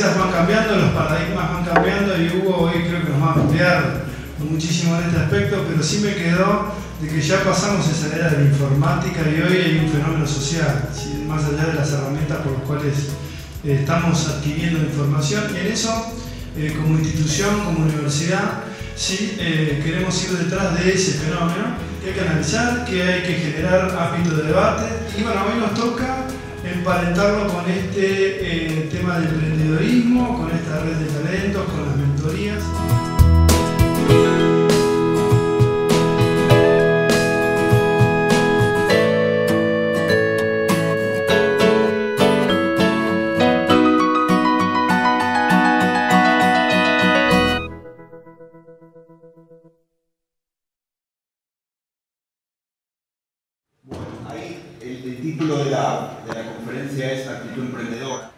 empresas van cambiando, los paradigmas van cambiando y Hugo hoy creo que nos va a ampliar muchísimo en este aspecto, pero sí me quedó de que ya pasamos esa era de la informática y hoy hay un fenómeno social, ¿sí? Más allá de las herramientas por las cuales estamos adquiriendo información, y en eso, como institución, como universidad, sí, queremos ir detrás de ese fenómeno, que hay que analizar, que hay que generar ámbito de debate, y bueno, hoy nos toca emparentarlo con este tema del emprendedorismo, con esta red de talentos, con las mentorías. El título de la conferencia es Actitud Emprendedora.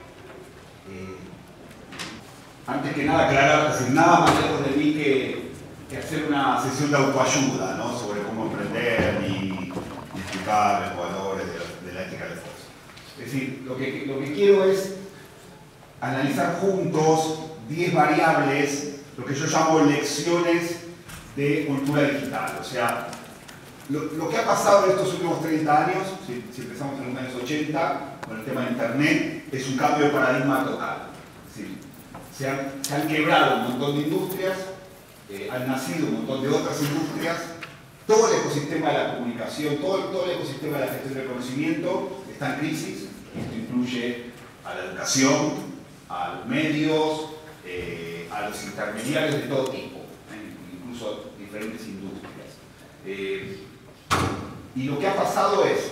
Antes que nada, aclarar, es decir, nada más lejos de mí que hacer una sesión de autoayuda, ¿no? Sobre cómo emprender y explicar los valores de la ética del esfuerzo. Es decir, lo que quiero es analizar juntos 10 variables, lo que yo llamo lecciones de cultura digital. O sea, lo que ha pasado en estos últimos 30 años, si empezamos en los años 80, con el tema de Internet, es un cambio de paradigma total. ¿Sí? Se han quebrado un montón de industrias, han nacido un montón de otras industrias, todo el ecosistema de la comunicación, todo el ecosistema de la gestión del conocimiento está en crisis. Esto incluye a la educación, a los medios, a los intermediarios de todo tipo, incluso diferentes industrias. Y lo que ha pasado es,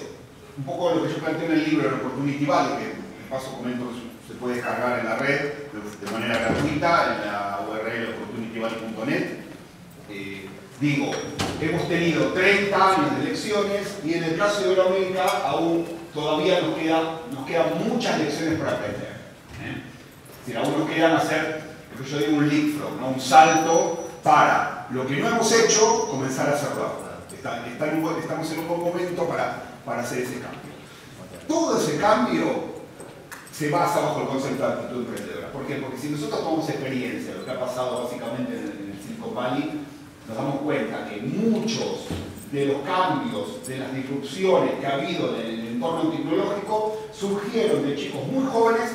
un poco lo que yo planteo en el libro, el Opportunity Valley, que de paso comento que se puede descargar en la red de manera gratuita, en la URL opportunitywalley.net. Digo, hemos tenido 30 años de lecciones y en el caso de Iberoamérica aún todavía nos quedan muchas lecciones para aprender. Es decir, aún nos quedan hacer, lo que yo digo, un leapfrog, ¿no? Un salto para lo que no hemos hecho, comenzar a hacerlo ahora. Estamos en un buen momento para hacer ese cambio. Todo ese cambio se basa bajo el concepto de actitud emprendedora. ¿Por qué? Porque si nosotros tomamos experiencia de lo que ha pasado básicamente en el Silicon Valley, nos damos cuenta que muchos de los cambios, de las disrupciones que ha habido en el entorno tecnológico, surgieron de chicos muy jóvenes,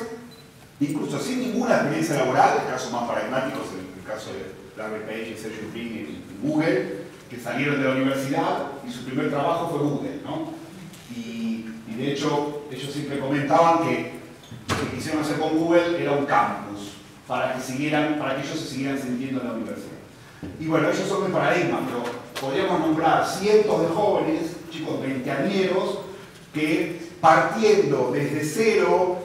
incluso sin ninguna experiencia laboral, el caso más paradigmático es el caso de Larry Page y Sergey Brin en Google, que salieron de la universidad y su primer trabajo fue Google, ¿no? Y de hecho, ellos siempre comentaban que lo que quisieron hacer con Google era un campus para que ellos se siguieran sintiendo en la universidad. Y bueno, ellos son el paradigma, pero podríamos nombrar cientos de jóvenes, chicos veinteañeros, que partiendo desde cero,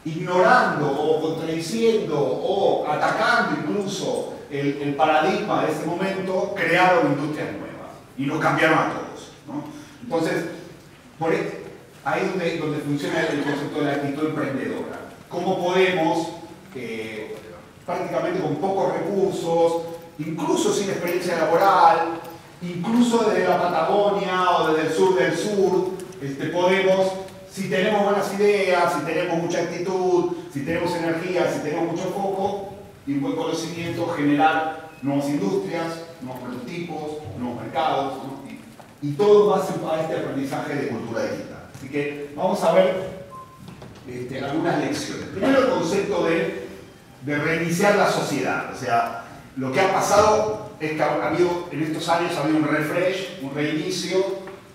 ignorando o contradiciendo o atacando incluso el paradigma de ese momento, crearon industrias nuevas y nos cambiaron a todos, ¿no? Entonces, ahí es donde funciona el concepto de la actitud emprendedora. ¿Cómo podemos, prácticamente con pocos recursos, incluso sin experiencia laboral, incluso desde la Patagonia o desde el sur del sur, podemos, si tenemos buenas ideas, si tenemos mucha actitud, si tenemos energía, si tenemos mucho foco y un buen conocimiento, generar nuevas industrias, nuevos prototipos, nuevos mercados, ¿no? Y todo base a este aprendizaje de cultura digital. Así que vamos a ver algunas lecciones. Primero, el concepto de reiniciar la sociedad. O sea, lo que ha pasado es que en estos años ha habido un refresh, un reinicio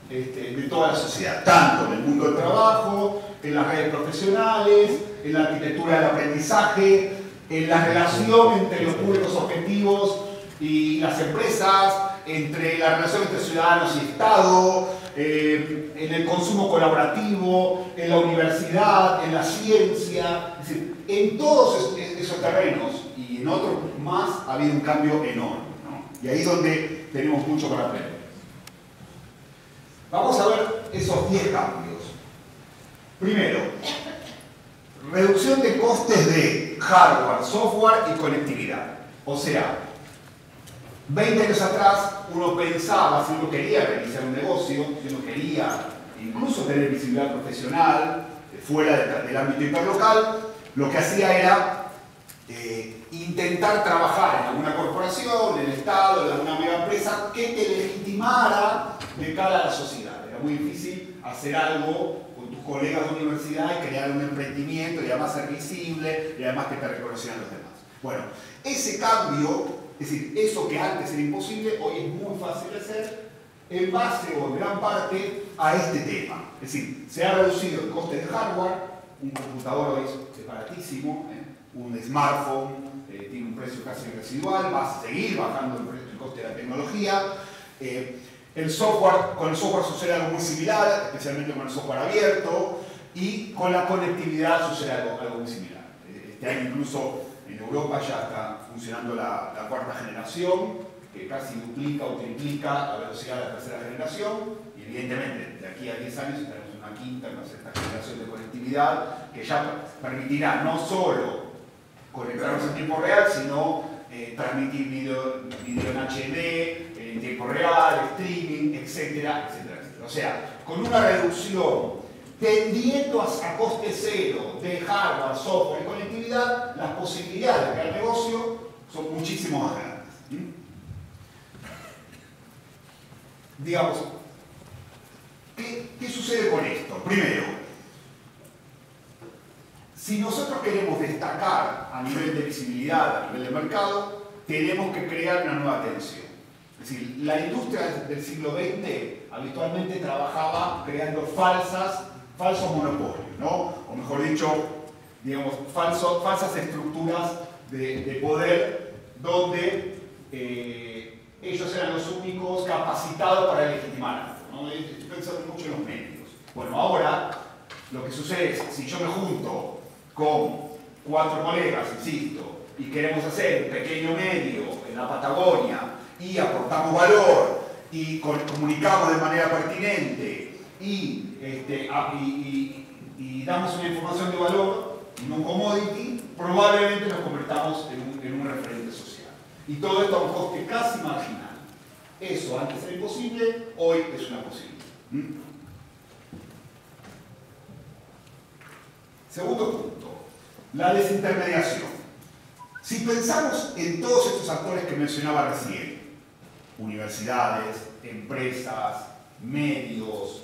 de toda la sociedad, tanto en el mundo del trabajo, en las redes profesionales, en la arquitectura del aprendizaje, en la relación entre los públicos objetivos y las empresas, entre la relación entre ciudadanos y Estado, en el consumo colaborativo, en la universidad, en la ciencia. Es decir, en todos esos terrenos y en otros más ha habido un cambio enorme, ¿no? Y ahí es donde tenemos mucho para aprender. Vamos a ver esos 10 cambios. Primero, reducción de costes de hardware, software y conectividad. O sea, 20 años atrás uno pensaba, si uno quería realizar un negocio, si uno quería incluso tener visibilidad profesional fuera del ámbito hiperlocal, lo que hacía era intentar trabajar en alguna corporación, en el Estado, en alguna mega empresa que te legitimara de cara a la sociedad. Era muy difícil hacer algo con tus colegas de universidad y crear un emprendimiento y además ser visible y además que te reconocieran los demás. Bueno, ese cambio, es decir, eso que antes era imposible, hoy es muy fácil de hacer en base o en gran parte a este tema. Es decir, se ha reducido el coste de hardware, un computador hoy es baratísimo, un smartphone tiene un precio casi residual, va a seguir bajando el coste de la tecnología. El software, con el software sucede algo muy similar, especialmente con el software abierto, y con la conectividad sucede algo muy similar. Este año incluso en Europa ya está funcionando la cuarta generación, que casi duplica o triplica la velocidad de la tercera generación, y evidentemente de aquí a 10 años tenemos una quinta, una sexta generación de conectividad que ya permitirá no solo conectarnos en tiempo real, sino transmitir video en HD, en tiempo real, streaming, etcétera, etcétera, etcétera. O sea, con una reducción tendiendo a coste cero de hardware, software y conectividad, las posibilidades de crear negocio son muchísimo más grandes. Digamos, ¿qué sucede con esto? Primero, si nosotros queremos destacar a nivel de visibilidad, a nivel de mercado, tenemos que crear una nueva tensión. Es decir, la industria del siglo XX habitualmente trabajaba creando falsos monopolios, ¿no? O mejor dicho, digamos, falsas estructuras de poder donde ellos eran los únicos capacitados para legitimar algo, ¿no? Estoy pensando mucho en los medios. Bueno, ahora lo que sucede es, si yo me junto con 4 colegas, insisto, y queremos hacer un pequeño medio en la Patagonia y aportamos valor y comunicamos de manera pertinente y damos una información de valor y no un commodity, probablemente nos convertamos en un referente social. Y todo esto a un coste casi marginal. Eso antes era imposible, hoy es una posibilidad. Segundo punto, la desintermediación. Si pensamos en todos estos actores que mencionaba recién, universidades, empresas, medios,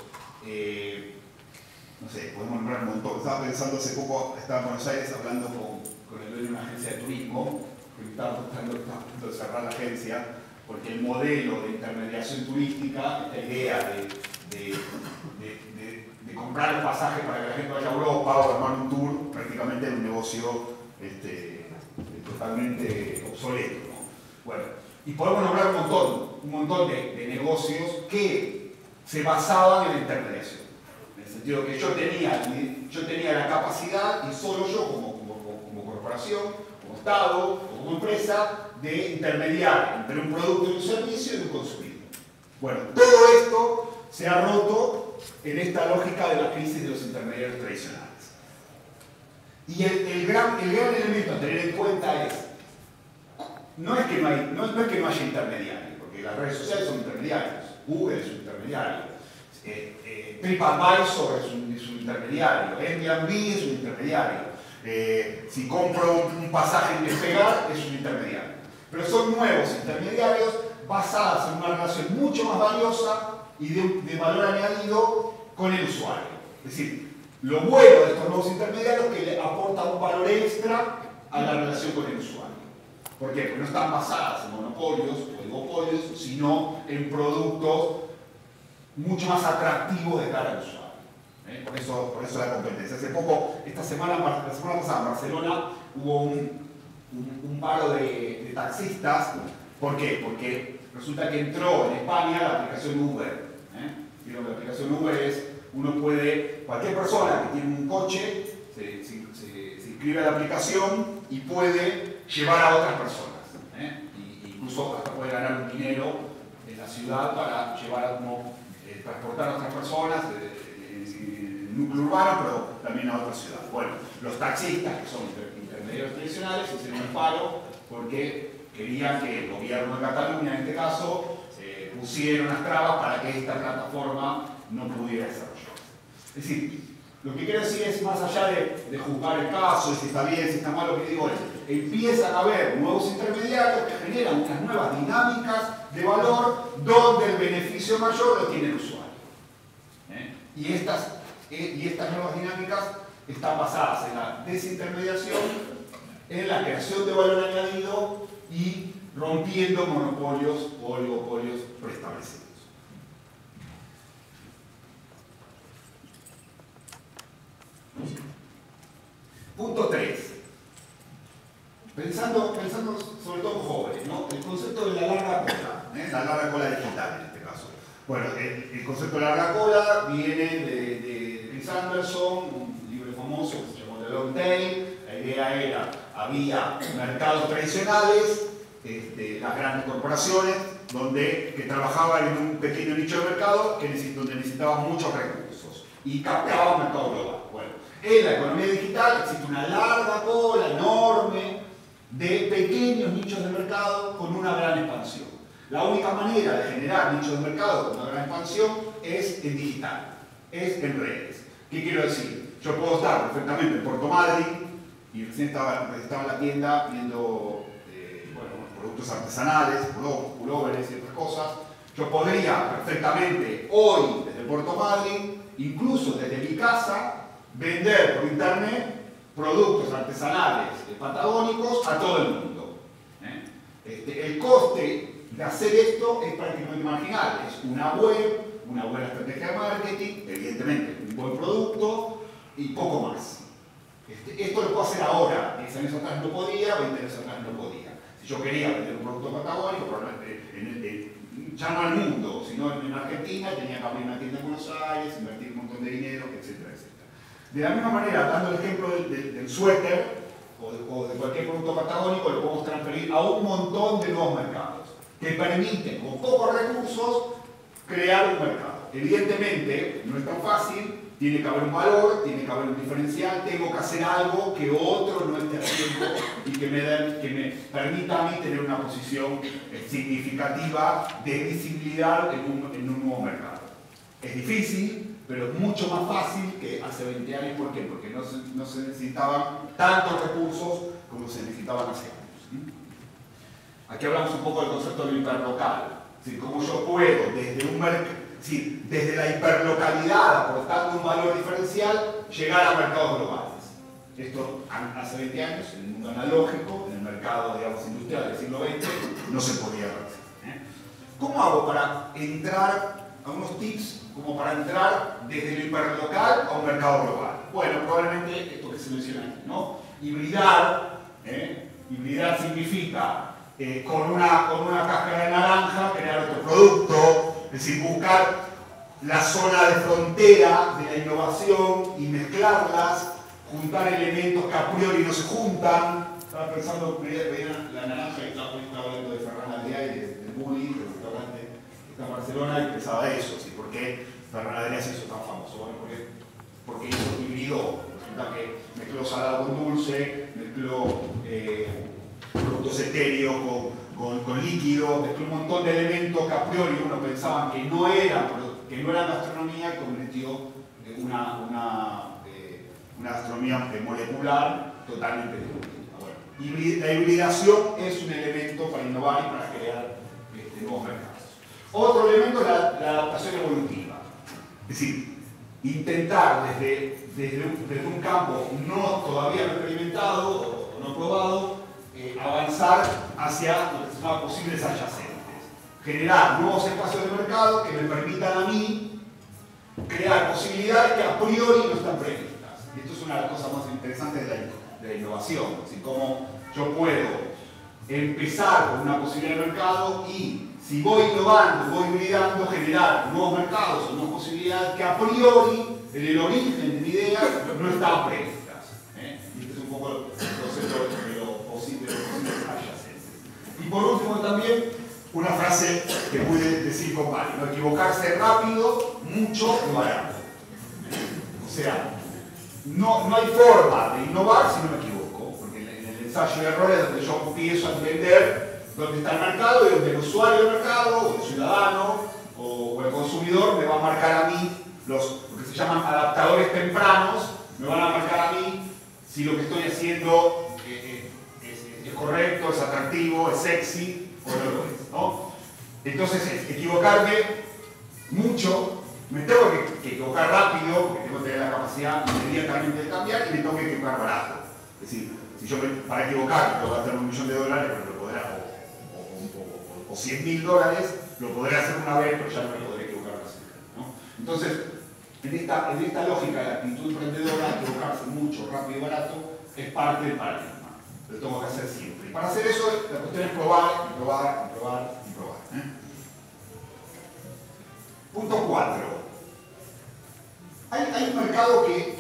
no sé, podemos nombrar un montón. Estaba pensando hace poco, estaba en Buenos Aires hablando con el dueño de una agencia de turismo, que estaba tratando de cerrar la agencia, porque el modelo de intermediación turística, esta idea de comprar el pasaje para que la gente vaya a Europa o armar un tour, prácticamente era un negocio totalmente obsoleto, ¿no? Bueno, y podemos nombrar un montón de negocios que se basaban en la intermediación. En el sentido que yo tenía la capacidad, y solo yo como corporación, como Estado o como empresa, de intermediar entre un producto y un servicio y un consumidor. Bueno, todo esto se ha roto en esta lógica de la crisis de los intermediarios tradicionales. Y el gran elemento a tener en cuenta es, no es que no haya intermediarios, porque las redes sociales son intermediarios, Google es un intermediario, TripAdvisor es un intermediario, Airbnb es un intermediario, si compro un pasaje en Despegar es un intermediario. Pero son nuevos intermediarios basados en una relación mucho más valiosa y de valor añadido con el usuario. Es decir, lo bueno de estos nuevos intermediarios es que le aportan un valor extra a la relación con el usuario. ¿Por qué? Porque no están basadas en monopolios o oligopolios, sino en productos mucho más atractivos de cara al usuario. Por eso la competencia. Hace poco, la semana pasada en Barcelona, hubo un paro de taxistas. ¿Por qué? Porque resulta que entró en España la aplicación Uber. Vieron que la aplicación Uber es, cualquier persona que tiene un coche, se inscribe a la aplicación y puede llevar a otras personas. Incluso hasta puede ganar un dinero en la ciudad para transportar a otras personas en el núcleo urbano, pero también a otras ciudades. Bueno, los taxistas, que son intermediarios tradicionales, hicieron un paro porque querían que el gobierno de Cataluña, en este caso, pusiera unas trabas para que esta plataforma no pudiera desarrollarse. Es decir, Lo que quiero decir es, más allá de juzgar el caso, si está bien, si está mal, lo que digo es, empiezan a haber nuevos intermediarios que generan unas nuevas dinámicas de valor donde el beneficio mayor lo tiene el usuario. Y estas nuevas dinámicas están basadas en la desintermediación, en la creación de valor añadido y rompiendo monopolios o oligopolios preestablecidos. Punto 3. Pensando sobre todo en jóvenes, ¿no? El concepto de la larga cola, la larga cola digital en este caso. Bueno, el concepto de larga cola viene de Chris Anderson, un libro famoso que se llamó The Long Tail. La idea era, había mercados tradicionales, las grandes corporaciones, que trabajaban en un pequeño nicho de mercado donde necesitaban muchos recursos y captaban mercado global. Bueno, en la economía digital existe una larga cola enorme de pequeños nichos de mercado con una gran expansión. La única manera de generar nichos de mercado con una gran expansión es en digital, es en redes. ¿Qué quiero decir? Yo puedo estar perfectamente en Puerto Madryn y recién estaba en la tienda viendo productos artesanales, pulóveres y otras cosas. Yo podría perfectamente hoy desde Puerto Madryn, incluso desde mi casa, vender por internet productos artesanales patagónicos a todo el mundo. El coste de hacer esto es prácticamente marginal. Es una buena estrategia de marketing, evidentemente un buen producto y poco más. Esto lo puedo hacer ahora. 10 años atrás no podía, 20 años atrás no podía. Si yo quería vender un producto patagónico, probablemente ya no al mundo, sino en Argentina, tenía que abrir una tienda en Buenos Aires, invertir un montón de dinero, etcétera, etcétera. De la misma manera, dando el ejemplo del suéter o de cualquier producto patagónico, lo podemos transferir a un montón de nuevos mercados que permiten, con pocos recursos, crear un mercado. Evidentemente, no es tan fácil, tiene que haber un valor, tiene que haber un diferencial, tengo que hacer algo que otro no esté haciendo y que me permita a mí tener una posición significativa de visibilidad en un nuevo mercado. Es difícil, pero es mucho más fácil que hace 20 años. ¿Por qué? Porque no se necesitaban tantos recursos como se necesitaban hace años. Aquí hablamos un poco del concepto de lo hiperlocal. Es decir, cómo yo puedo desde un mercado, desde la hiperlocalidad, aportando un valor diferencial, llegar a mercados globales. Esto hace 20 años, en el mundo analógico, en el mercado, digamos, industrial del siglo XX, no se podía hacer. ¿Cómo hago para entrar a unos tips como para entrar desde lo hiperlocal a un mercado global? Bueno, probablemente esto que se menciona aquí, ¿no? Hibridar. Hibridar significa con una cáscara de naranja crear otro producto. Es decir, buscar la zona de frontera de la innovación y mezclarlas, juntar elementos que a priori no se juntan. Estaba pensando, veía la naranja y estaba hablando de Ferran Adrià y del Bulli, del restaurante que está en Barcelona, y pensaba eso, ¿sí? ¿Por qué Ferran Adrià se hizo tan famoso? Bueno, porque hizo hibridó. Resulta que mezcló salado con dulce, mezcló productos etéreos con líquido, mezcló un montón de elementos que a priori uno pensaba que no eran gastronomía, y convirtió una gastronomía molecular totalmente distinta. Bueno, la hibridación es un elemento para innovar y para crear nuevos mercados. Otro elemento es la adaptación evolutiva. Es decir, intentar desde un campo todavía no experimentado o no probado, avanzar hacia lo que se llama posibles adyacentes. Generar nuevos espacios de mercado que me permitan a mí crear posibilidades que a priori no están previstas. Y esto es una de las cosas más interesantes de la innovación. Así como yo puedo empezar con una posibilidad de mercado y, si voy innovando, voy hibridando, generar nuevos mercados o nuevas posibilidades que a priori, en el origen de mi idea, no estaban previstas. Y este es un poco el concepto de lo posible adyacentes. Y por último también, una frase que pude decir con Mario, ¿no? Equivocarse rápido, mucho y barato. O sea, no hay forma de innovar si no me equivoco, porque en el ensayo de errores es donde yo empiezo a entender dónde está el mercado y donde el usuario del mercado, o el ciudadano, o el consumidor me va a marcar a mí lo que se se llaman adaptadores tempranos, me van a marcar a mí si lo que estoy haciendo es correcto, es atractivo, es sexy o no lo es, ¿no? Entonces es equivocarme mucho, me tengo que equivocar rápido, porque tengo que tener la capacidad inmediatamente de cambiar, y me tengo que equivocar barato. Es decir, si yo para equivocar tengo que gastar $1 millón, pero lo podré, o $100.000, lo podré hacer una vez, pero ya no me podré equivocar más, ¿no? Entonces, en esta lógica de la actitud emprendedora, equivocarse mucho, rápido y barato es parte del paradigma. Lo tengo que hacer siempre. Y para hacer eso, la cuestión es probar, y probar, y probar, y probar. Punto 4. Hay un mercado que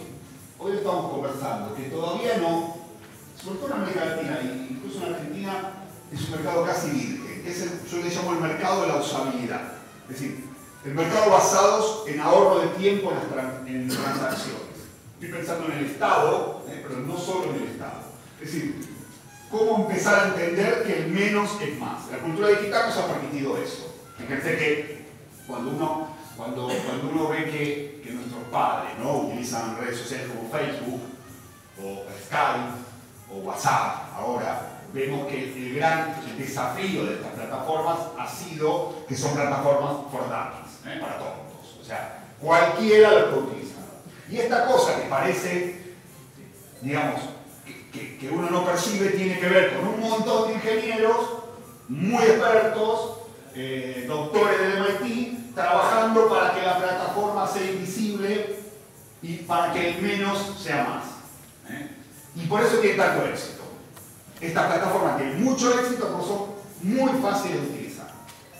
hoy estamos conversando, que todavía no, sobre todo en América Latina e incluso en Argentina, es un mercado casi virgen. Yo le llamo el mercado de la usabilidad. Es decir, el mercado basado en ahorro de tiempo en transacciones. Estoy pensando en el Estado, pero no solo en el Estado. Es decir, cómo empezar a entender que el menos es más. La cultura digital nos ha permitido eso. Fíjense que cuando uno ve que nuestros padres, ¿no?, utilizan redes sociales como Facebook, o Skype, o WhatsApp, ahora, vemos que el gran desafío de estas plataformas ha sido que son plataformas for dummies, para tontos. O sea, cualquiera lo puede utilizar. Y esta cosa que parece, digamos, que uno no percibe, tiene que ver con un montón de ingenieros muy expertos, doctores del MIT, trabajando para que la plataforma sea invisible y para que el menos sea más. Y por eso tiene tanto éxito. Estas plataformas tienen mucho éxito porque son muy fáciles de utilizar.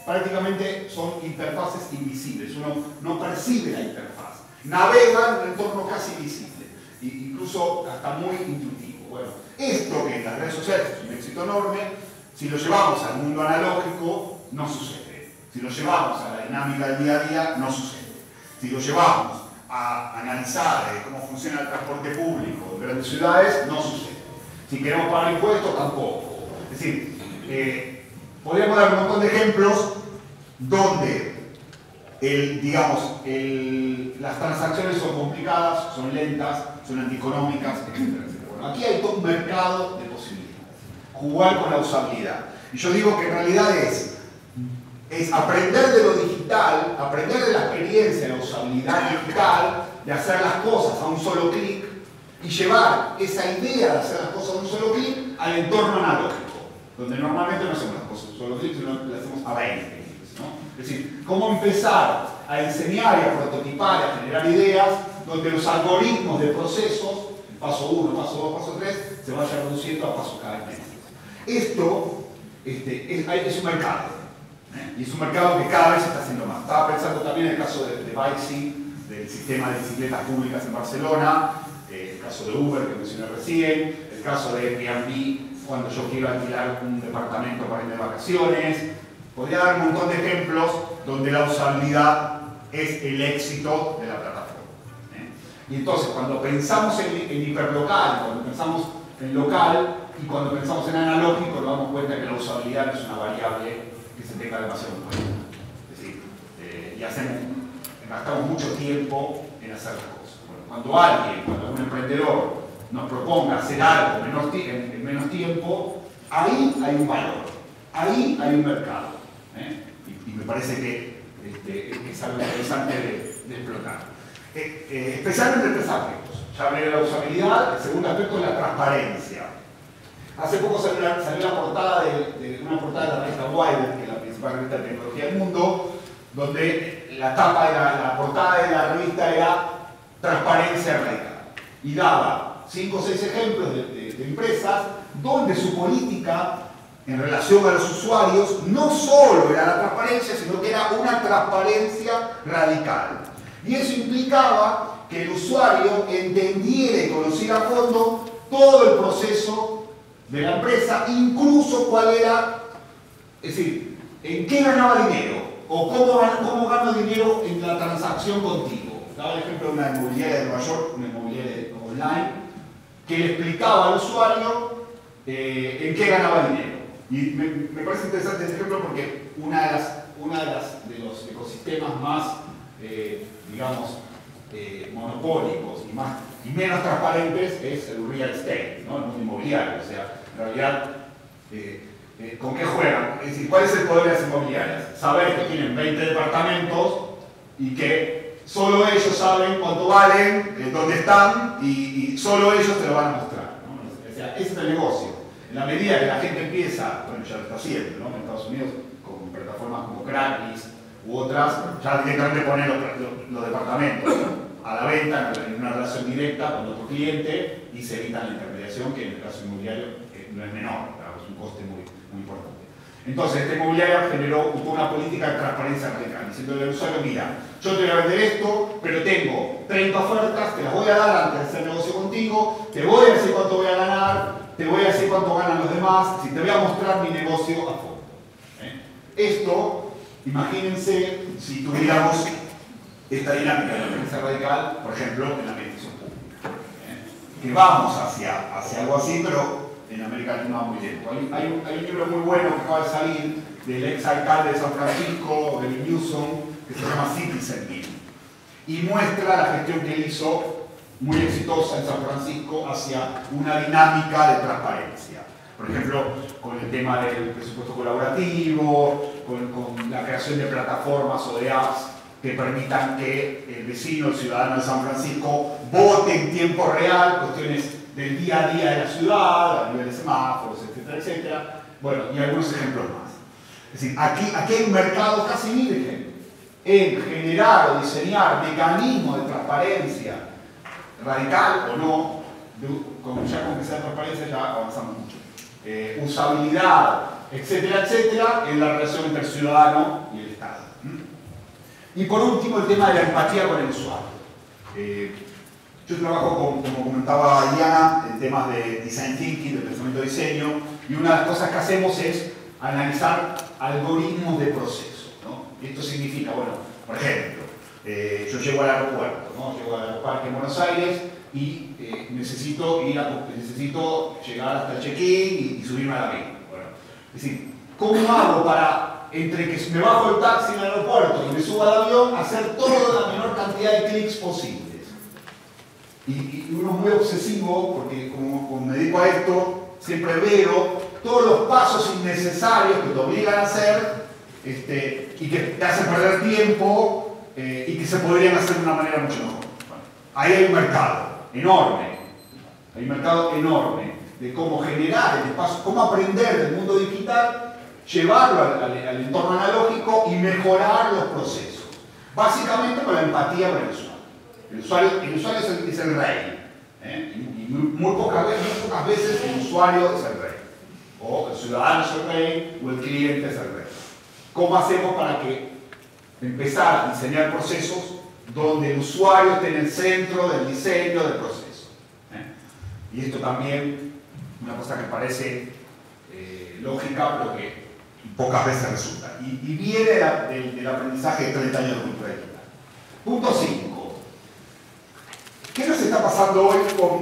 Prácticamente son interfaces invisibles, uno no percibe la interfaz. Navega en un entorno casi invisible, incluso hasta muy intuitivo. Bueno, esto que en las redes sociales es un éxito enorme, si lo llevamos al mundo analógico, no sucede. Si lo llevamos a la dinámica del día a día, no sucede. Si lo llevamos a analizar cómo funciona el transporte público en grandes ciudades, no sucede. Si queremos pagar impuestos, tampoco. Es decir, podríamos dar un montón de ejemplos donde las transacciones son complicadas, son lentas, son antieconómicas, etc. Bueno, aquí hay todo un mercado de posibilidades. Jugar con la usabilidad. Y yo digo que en realidad es aprender de lo digital, aprender de la experiencia, de la usabilidad digital, de hacer las cosas a un solo clic, y llevar esa idea de hacer las cosas a un solo clic al entorno analógico, donde normalmente no hacemos las cosas a un solo clic, sino las hacemos a 20 clics, ¿no? Es decir, cómo empezar a enseñar y a prototipar y a generar ideas donde los algoritmos de procesos, paso 1, paso 2, paso 3, se vayan reduciendo a pasos cada vez menos. Esto es un mercado, y es un mercado que cada vez se está haciendo más. Estaba pensando también en el caso de Bixi, del sistema de bicicletas públicas en Barcelona, el caso de Uber que mencioné recién, el caso de Airbnb cuando yo quiero alquilar un departamento para irme de vacaciones. Podría dar un montón de ejemplos donde la usabilidad es el éxito de la plataforma. Y entonces cuando pensamos en hiperlocal, cuando pensamos en local y cuando pensamos en analógico, nos damos cuenta que la usabilidad no es una variable que se tenga demasiado en cuenta. Es decir, gastamos mucho tiempo en hacer las cosas. Cuando algún emprendedor nos proponga hacer algo en menos tiempo, ahí hay un valor, ahí hay un mercado. Y me parece que es algo interesante de explotar. Especialmente en tres aspectos. Ya hablé de la usabilidad, el segundo aspecto es la transparencia. Hace poco salió una portada de la revista Wired, que es la principal revista de tecnología del mundo, donde la portada de la revista era transparencia radical. Y daba 5 o 6 ejemplos de empresas donde su política en relación a los usuarios no solo era la transparencia, sino que era una transparencia radical. Y eso implicaba que el usuario entendiera y conociera a fondo todo el proceso de la empresa, incluso cuál era, es decir, en qué ganaba dinero o cómo gano dinero en la transacción contigo. Daba el ejemplo de una inmobiliaria de Nueva York, una inmobiliaria online, que le explicaba al usuario en qué ganaba dinero. Y me parece interesante este ejemplo porque una de los ecosistemas más, digamos, monopólicos y menos transparentes es el real estate, ¿no? El mundo inmobiliario. O sea, en realidad, ¿con qué juegan? Es decir, ¿cuál es el poder de las inmobiliarias? Saber que tienen 20 departamentos y que solo ellos saben cuánto valen, dónde están y solo ellos te lo van a mostrar, ¿no? O sea, ese es el negocio. En la medida que la gente empieza, bueno, ya lo está haciendo, ¿no? En Estados Unidos, con plataformas como Craigslist u otras, ya directamente ponen los departamentos, ¿no?, a la venta en una relación directa con otro cliente y se evita la intermediación, que en el caso inmobiliario no es menor, claro, es un coste muy importante. Entonces, esta inmobiliaria generó una política de transparencia radical, diciendo al usuario: mira, yo te voy a vender esto, pero tengo 30 ofertas, te las voy a dar antes de hacer negocio contigo, te voy a decir cuánto voy a ganar, te voy a decir cuánto ganan los demás, te voy a mostrar mi negocio a fondo. Esto, imagínense si tuviéramos esta dinámica de la transparencia radical, por ejemplo, en la administración pública. Que vamos hacia algo así, pero en América Latina va muy lento. Hay un libro muy bueno que acaba de salir del ex alcalde de San Francisco, Gavin Newsom, que se llama Citizenship, y muestra la gestión que él hizo, muy exitosa en San Francisco, hacia una dinámica de transparencia. Por ejemplo, con el tema del presupuesto colaborativo, con la creación de plataformas o de apps que permitan que el vecino, el ciudadano de San Francisco, vote en tiempo real cuestiones del día a día de la ciudad, a nivel de semáforos, etcétera, etcétera. Bueno, y algunos ejemplos más. Es decir, aquí hay un mercado casi virgen en generar o diseñar mecanismos de transparencia radical o no, ya con que sea transparencia ya avanzamos mucho. Usabilidad, etcétera, etcétera, en la relación entre el ciudadano y el Estado. Y por último, el tema de la empatía con el usuario. Yo trabajo, como comentaba Diana, en temas de design thinking, de pensamiento de diseño, y una de las cosas que hacemos es analizar algoritmos de proceso, ¿no? Esto significa, bueno, por ejemplo, yo llego al aeropuerto, ¿no? Llego al aeroparque en Buenos Aires y necesito llegar hasta el check-in y subirme al avión. Bueno, es decir, ¿cómo hago para, entre que me bajo el taxi en el aeropuerto y me subo al avión, hacer toda la menor cantidad de clics posibles? Y uno es muy obsesivo, porque como me dedico a esto, siempre veo todos los pasos innecesarios que te obligan a hacer y que te hacen perder tiempo y que se podrían hacer de una manera mucho mejor. Bueno, ahí hay un mercado enorme, de cómo generar el espacio, cómo aprender del mundo digital, llevarlo al entorno analógico y mejorar los procesos. Básicamente con la empatía con el usuario. El usuario es el rey. Y muy pocas veces el usuario es el rey. O el ciudadano es el rey, o el cliente es el rey. ¿Cómo hacemos para empezar a diseñar procesos donde el usuario esté en el centro del diseño del proceso? Y esto también, una cosa que parece lógica, pero que pocas veces resulta. Y viene del aprendizaje de 30 años de cultura digital. Punto 5. ¿Qué nos está pasando hoy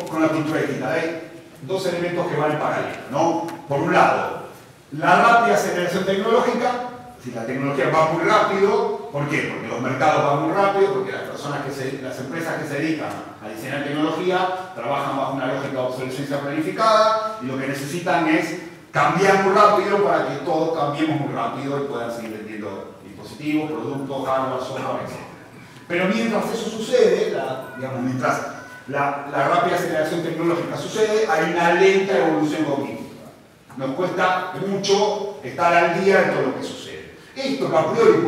con la cultura digital? Hay dos elementos que van en paralelo, ¿no? Por un lado, la rápida aceleración tecnológica. Si la tecnología va muy rápido, ¿por qué? Porque los mercados van muy rápido, porque las empresas que se dedican a diseñar tecnología trabajan bajo una lógica de obsolescencia planificada y lo que necesitan es cambiar muy rápido para que todos cambiemos muy rápido y puedan seguir vendiendo dispositivos, productos, hardware, software, etc. Pero mientras eso sucede, mientras la rápida aceleración tecnológica sucede, hay una lenta evolución cognitiva. Nos cuesta mucho estar al día de todo lo que sucede. Esto que a priori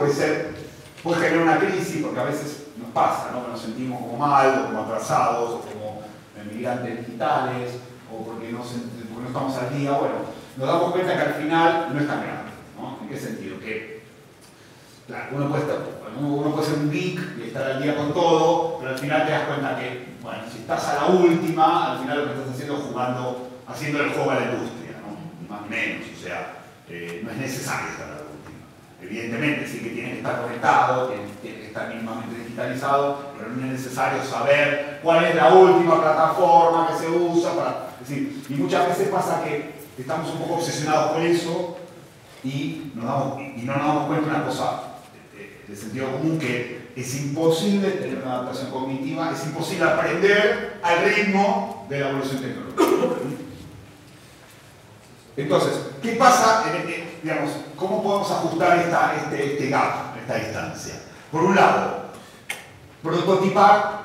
puede generar una crisis, porque a veces nos pasa, ¿no? Que nos sentimos como mal, o como atrasados, o como emigrantes digitales, o porque no estamos al día. Bueno, nos damos cuenta que al final no es tan grave, ¿no? ¿En qué sentido? Que, claro, uno puede ser un geek y estar al día con todo, pero al final te das cuenta que, bueno, si estás a la última, al final lo que estás haciendo es haciendo el juego a la industria, ¿no? Ni más ni menos, o sea, no es necesario estar a la última. Evidentemente sí que tiene que estar conectado, tiene que estar mínimamente digitalizado, pero no es necesario saber cuál es la última plataforma que se usa para... Es decir, y muchas veces pasa que estamos un poco obsesionados con eso y no nos damos cuenta de una cosa de sentido común que es imposible tener una adaptación cognitiva, es imposible aprender al ritmo de la evolución tecnológica. Entonces, ¿qué pasa? Digamos, ¿cómo podemos ajustar este gap, esta distancia? Por un lado, prototipar.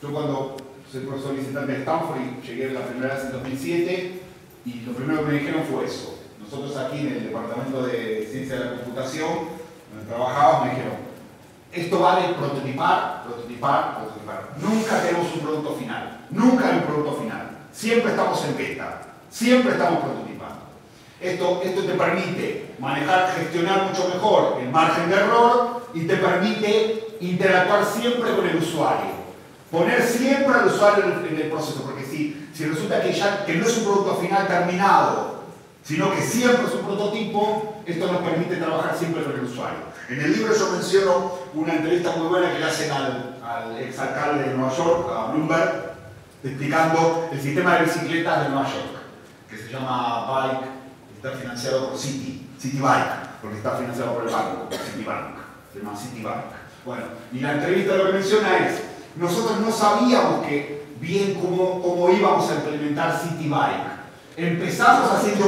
Yo cuando soy profesor visitante de Stanford y llegué la primera vez en 2007, y lo primero que me dijeron fue eso. Nosotros aquí en el Departamento de Ciencia de la Computación, donde trabajábamos, me dijeron, esto vale prototipar. Nunca tenemos un producto final. Nunca hay un producto final. Siempre estamos en beta. Siempre estamos prototipando. Esto te permite manejar, gestionar mucho mejor el margen de error y te permite interactuar siempre con el usuario. Poner siempre al usuario en el proceso, porque si resulta que no es un producto final terminado, sino que siempre es un prototipo, esto nos permite trabajar siempre con el usuario. En el libro yo menciono una entrevista muy buena que le hacen al exalcalde de Nueva York, a Bloomberg, explicando el sistema de bicicletas de Nueva York, que se llama Bike, está financiado por Citibike, porque está financiado por el banco, Citibank, se llama Citibike. Bueno, y la entrevista lo que menciona es, nosotros no sabíamos bien cómo íbamos a implementar Citibike. Empezamos haciendo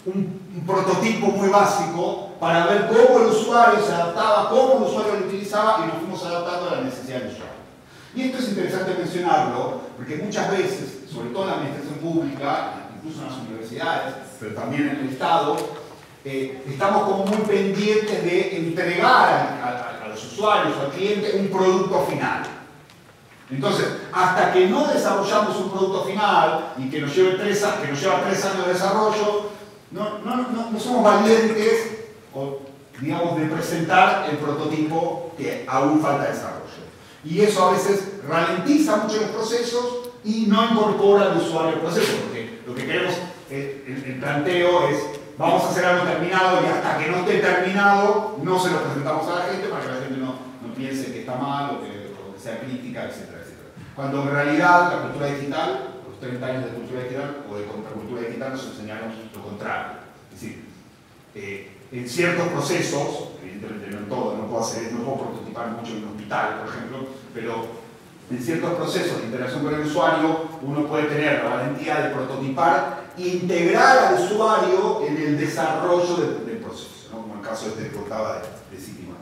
un prototipo muy básico para ver cómo el usuario se adaptaba, cómo el usuario lo utilizaba y nos fuimos adaptando a la necesidad del usuario. Y esto es interesante mencionarlo porque muchas veces, sobre todo en la administración pública, incluso en las universidades, pero también en el Estado, estamos como muy pendientes de entregar a los usuarios, al cliente, un producto final. Entonces, hasta que no desarrollamos un producto final y que nos lleva 3 años de desarrollo, no somos valientes, digamos, de presentar el prototipo que aún falta desarrollo. Y eso a veces ralentiza mucho los procesos y no incorpora al usuario al proceso, porque lo que queremos, el planteo es, vamos a hacer algo terminado y hasta que no esté terminado, no se lo presentamos a la gente para que la gente no piense que está mal o que sea crítica, etcétera. Cuando en realidad la cultura digital, los 30 años de cultura digital o de contracultura digital nos enseñaron lo contrario. Es decir, en ciertos procesos, evidentemente no en todo, no puedo prototipar mucho en un hospital, por ejemplo, pero en ciertos procesos de interacción con el usuario uno puede tener la valentía de prototipar e integrar al usuario en el desarrollo del proceso, ¿no? Como el caso que contaba de Citibank.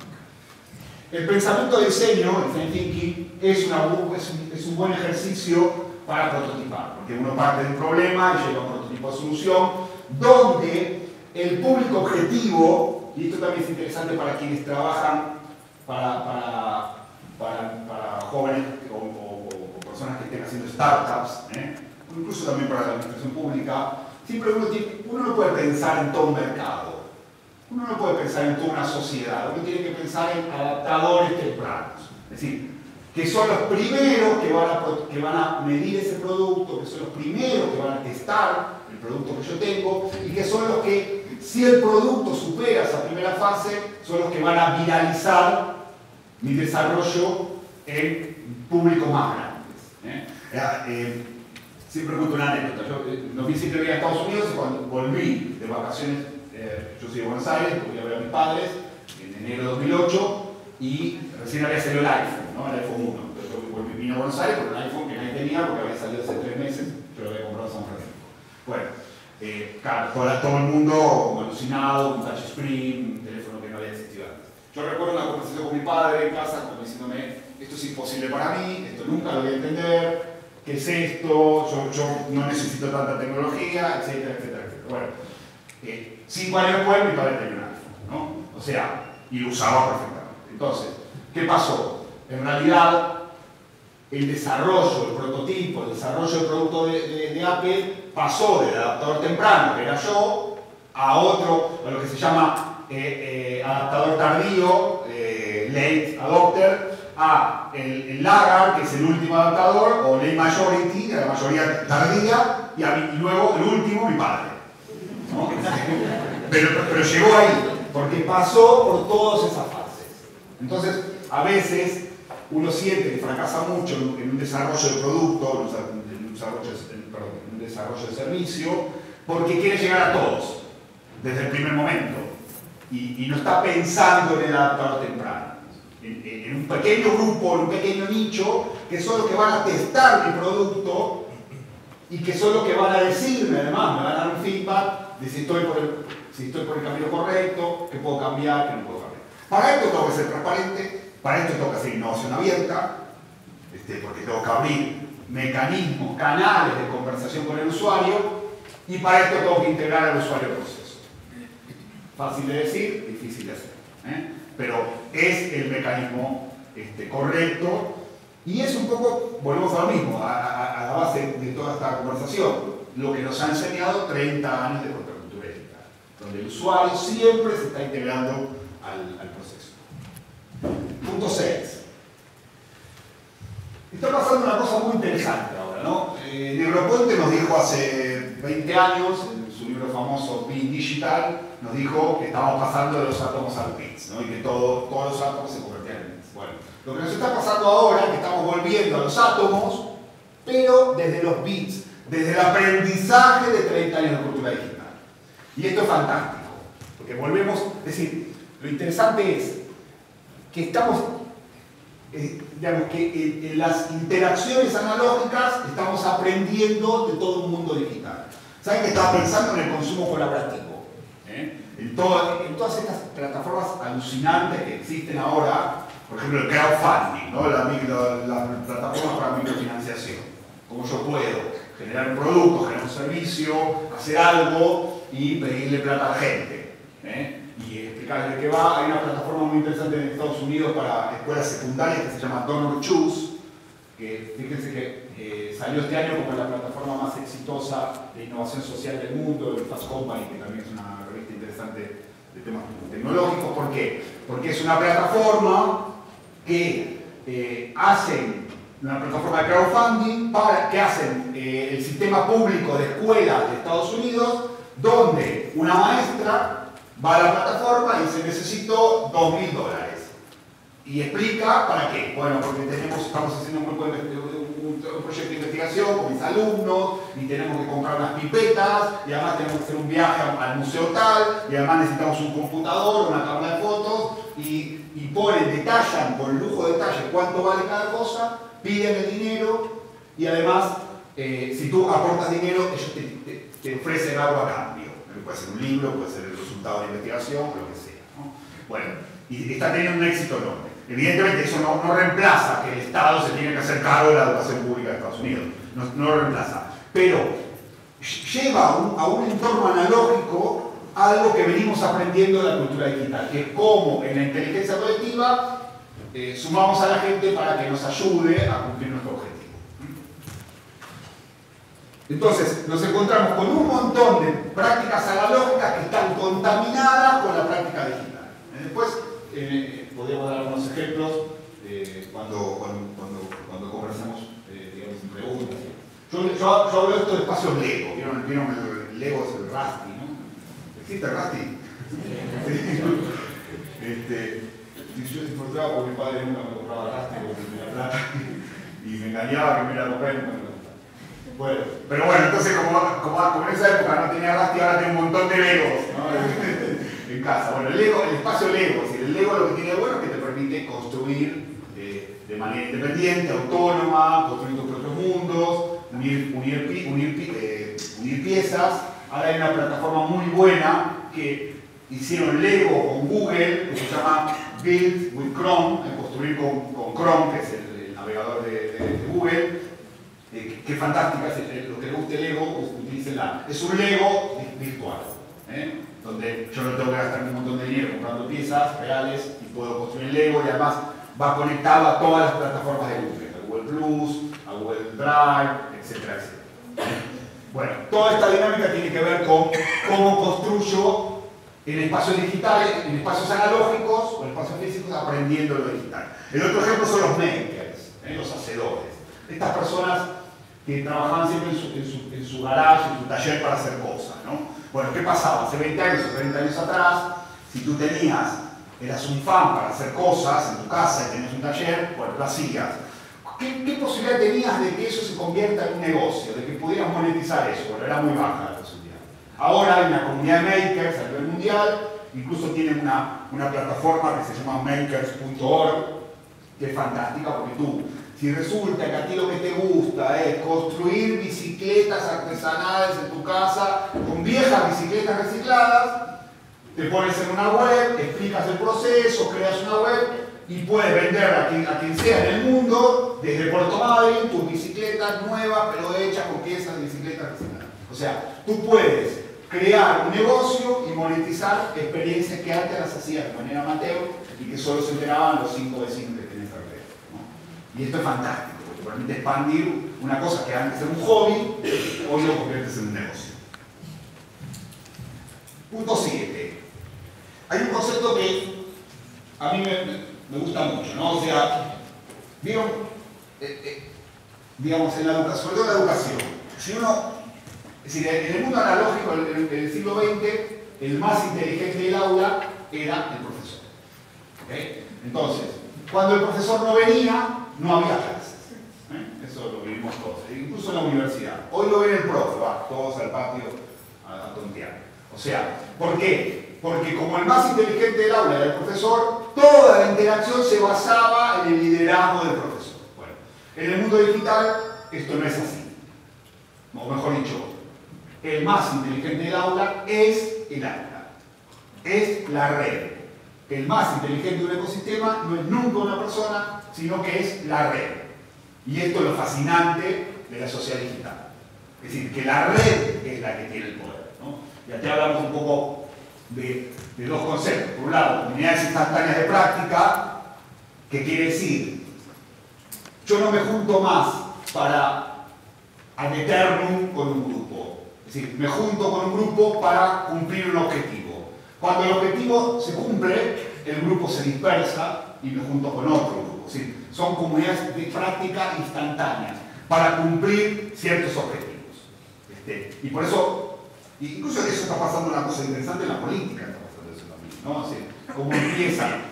El pensamiento de diseño, el design thinking, es un buen ejercicio para prototipar, porque uno parte de un problema y llega a un prototipo de solución, donde el público objetivo, y esto también es interesante para quienes trabajan para jóvenes o personas que estén haciendo startups, o incluso también para la administración pública, siempre uno no puede pensar en todo un mercado. Uno no puede pensar en toda una sociedad, uno tiene que pensar en adaptadores tempranos. Es decir, que son los primeros que van a medir ese producto, que son los primeros que van a testar el producto que yo tengo y que son los que, si el producto supera esa primera fase, son los que van a viralizar mi desarrollo en públicos más grandes. Siempre cuento una anécdota. Yo no vi siempre a Estados Unidos y cuando volví de vacaciones, yo soy de Buenos Aires, voy a ver a mis padres en enero de 2008 y recién había salido el iPhone, ¿no? El iPhone 1. Entonces yo vine a Buenos Aires con un iPhone que nadie tenía porque había salido hace 3 meses, yo lo había comprado en San Francisco. Bueno, claro, todo el mundo como alucinado, un touchscreen, un teléfono que no había existido antes. Yo recuerdo una conversación con mi padre en casa, como diciéndome, esto es imposible para mí, esto nunca lo voy a entender, ¿qué es esto? Yo no necesito tanta tecnología, etcétera, etcétera, etcétera. Bueno, 5 años después mi padre tenía un iPhone, ¿no? O sea, y lo usaba perfectamente. Entonces, ¿qué pasó? En realidad, el desarrollo, el prototipo, el desarrollo del producto de Apple pasó del adaptador temprano, que era yo, a lo que se llama adaptador tardío, late adopter, a el laggard, que es el último adaptador, o late majority, la mayoría tardía, y luego el último, mi padre, ¿no? pero llegó ahí, porque pasó por todas esas fases. Entonces, a veces uno siente que fracasa mucho en un desarrollo de producto, en un desarrollo de servicio, porque quiere llegar a todos desde el primer momento. y no está pensando en el adaptador temprano. En un pequeño grupo, en un pequeño nicho, que son los que van a testar mi producto y que son los que van a decirme, además, me van a dar un feedback de si estoy por el camino correcto, que puedo cambiar, que no puedo cambiar. Para esto tengo que ser transparente, para esto tengo que hacer innovación abierta, porque tengo que abrir mecanismos, canales de conversación con el usuario, y para esto tengo que integrar al usuario al proceso. Fácil de decir, difícil de hacer. Pero es el mecanismo correcto, y es un poco, volvemos a lo mismo, a la base de toda esta conversación, lo que nos ha enseñado 30 años de contracultura digital, donde el usuario siempre se está integrando al proceso. Punto 6. Está pasando una cosa muy interesante ahora, ¿no? Negroponte nos dijo hace 20 años, en su libro famoso Being Digital, nos dijo que estamos pasando de los átomos a los bits, ¿no? Y que todos los átomos se convertían en bits. Bueno, lo que nos está pasando ahora es que estamos volviendo a los átomos, pero desde los bits, desde el aprendizaje de 30 años de cultura digital. Y esto es fantástico, porque volvemos, es decir, lo interesante es que estamos, digamos que en las interacciones analógicas estamos aprendiendo de todo un mundo digital. ¿Saben que estaba pensando en el consumo colaborativo? En todas estas plataformas alucinantes que existen ahora, por ejemplo el crowdfunding, ¿no? la plataforma para microfinanciación. Cómo yo puedo generar un producto, generar un servicio, hacer algo y pedirle plata a la gente. Y explicarles de qué va. Hay una plataforma muy interesante en Estados Unidos para escuelas secundarias que se llama Donor Choose, que fíjense que salió este año como la plataforma más exitosa de innovación social del mundo, el Fast Company, que también es una revista interesante de temas tecnológicos. ¿Por qué? Porque es una plataforma que hacen una plataforma de crowdfunding que hacen el sistema público de escuelas de Estados Unidos, donde una maestra va a la plataforma y dice: necesito $2.000. Y explica para qué. Bueno, porque estamos haciendo un proyecto de investigación con mis alumnos y tenemos que comprar unas pipetas y además tenemos que hacer un viaje al museo tal y además necesitamos un computador, una cámara de fotos y detallan con lujo de detalle cuánto vale cada cosa, piden el dinero y además si tú aportas dinero ellos te ofrecen algo a cambio. Puede ser un libro, puede ser el resultado de investigación, lo que sea, ¿no? Bueno, y está teniendo un éxito enorme. Evidentemente eso no reemplaza que el Estado se tiene que hacer cargo de la educación pública de Estados Unidos, no lo reemplaza, pero lleva a un entorno analógico algo que venimos aprendiendo de la cultura digital, que es cómo en la inteligencia colectiva sumamos a la gente para que nos ayude a cumplir nuestro objetivo. Entonces nos encontramos con un montón de prácticas analógicas que están contaminadas con la práctica digital. Después podríamos dar algunos ejemplos cuando conversamos, digamos, en preguntas. Yo hablo de estos espacios Lego. ¿Vieron el Lego es el Rusty, ¿no? ¿Existe el Rusty? Yo estoy frustrado porque mi padre nunca me compraba Rusty porque tenía plata y me engañaba que me la compré y nunca me lo compraba. Bueno, pero bueno, entonces como en esa época no tenía Rusty, ahora tengo un montón de Legos, ¿no? en casa. Bueno, el espacio Lego, el Lego lo que tiene de bueno es que te permite construir de manera independiente, autónoma, construir tus propios mundos, unir piezas. Ahora hay una plataforma muy buena que hicieron Lego con Google, que se llama Build with Chrome, construir con Chrome, que es el navegador de Google. Qué fantástica, lo que le guste Lego, utilícenla. Es un Lego virtual, donde yo no tengo que gastar un montón de dinero comprando piezas reales y puedo construir Lego y además va conectado a todas las plataformas de Google, a Google Plus, a Google Drive, etcétera, etcétera. Bueno, toda esta dinámica tiene que ver con cómo construyo en espacios digitales, en espacios analógicos o en espacios físicos aprendiendo lo digital. El otro ejemplo son los makers, los hacedores. Estas personas que trabajaban siempre en su garage, en su taller para hacer cosas, ¿no? Bueno, ¿qué pasaba? Hace 20 años o 30 años atrás, si tú eras un fan para hacer cosas en tu casa y tenías un taller, bueno, lo hacías. ¿Qué posibilidad tenías de que eso se convierta en un negocio, de que pudieras monetizar eso? Bueno, era muy baja la posibilidad. Ahora hay una comunidad de makers a nivel mundial incluso tienen una plataforma que se llama makers.org, que es fantástica porque tú, si resulta que a ti lo que te gusta es construir bicicletas artesanales en tu casa con viejas bicicletas recicladas, te pones en una web, explicas el proceso, creas una web y puedes vender a quien sea en el mundo, desde Puerto Madryn, tus bicicletas nuevas pero hechas con piezas de bicicletas recicladas. O sea, tú puedes crear un negocio y monetizar experiencias que antes las hacías de manera amateur y que solo se enteraban los 5 vecinos que tienen febrero, ¿no? Y esto es fantástico, porque permite expandir una cosa que antes era un hobby, hoy lo conviertes en un negocio. Punto 7. Hay un concepto que a mí me gusta mucho, ¿no? O sea, ¿vieron? Digamos, en la educación, sobre todo en la educación, si uno, es decir, en el mundo analógico del siglo XX, el más inteligente del aula era el profesor. ¿Okay? Entonces, cuando el profesor no venía, no había clases. Eso lo vivimos todos, incluso en la universidad. Hoy lo ven el profe, va todos al patio a tontear. O sea, ¿por qué? Porque como el más inteligente del aula era el profesor, toda la interacción se basaba en el liderazgo del profesor. Bueno, en el mundo digital esto no es así. O mejor dicho, el más inteligente del aula es el aula. Es la red. El más inteligente de un ecosistema no es nunca una persona, sino que es la red. Y esto es lo fascinante de la sociedad digital. Es decir, que la red es la que tiene el poder, ¿no? Ya te hablamos un poco de dos conceptos. Por un lado, comunidades instantáneas de práctica, que quiere decir, yo no me junto más para ad eternum con un grupo. Es decir, me junto con un grupo para cumplir un objetivo. Cuando el objetivo se cumple, el grupo se dispersa y me junto con otro grupo. Es decir, son comunidades de práctica instantáneas para cumplir ciertos objetivos. Y por eso, incluso eso está pasando una cosa interesante en la política, está pasando eso también, ¿no? O sea, cómo empiezan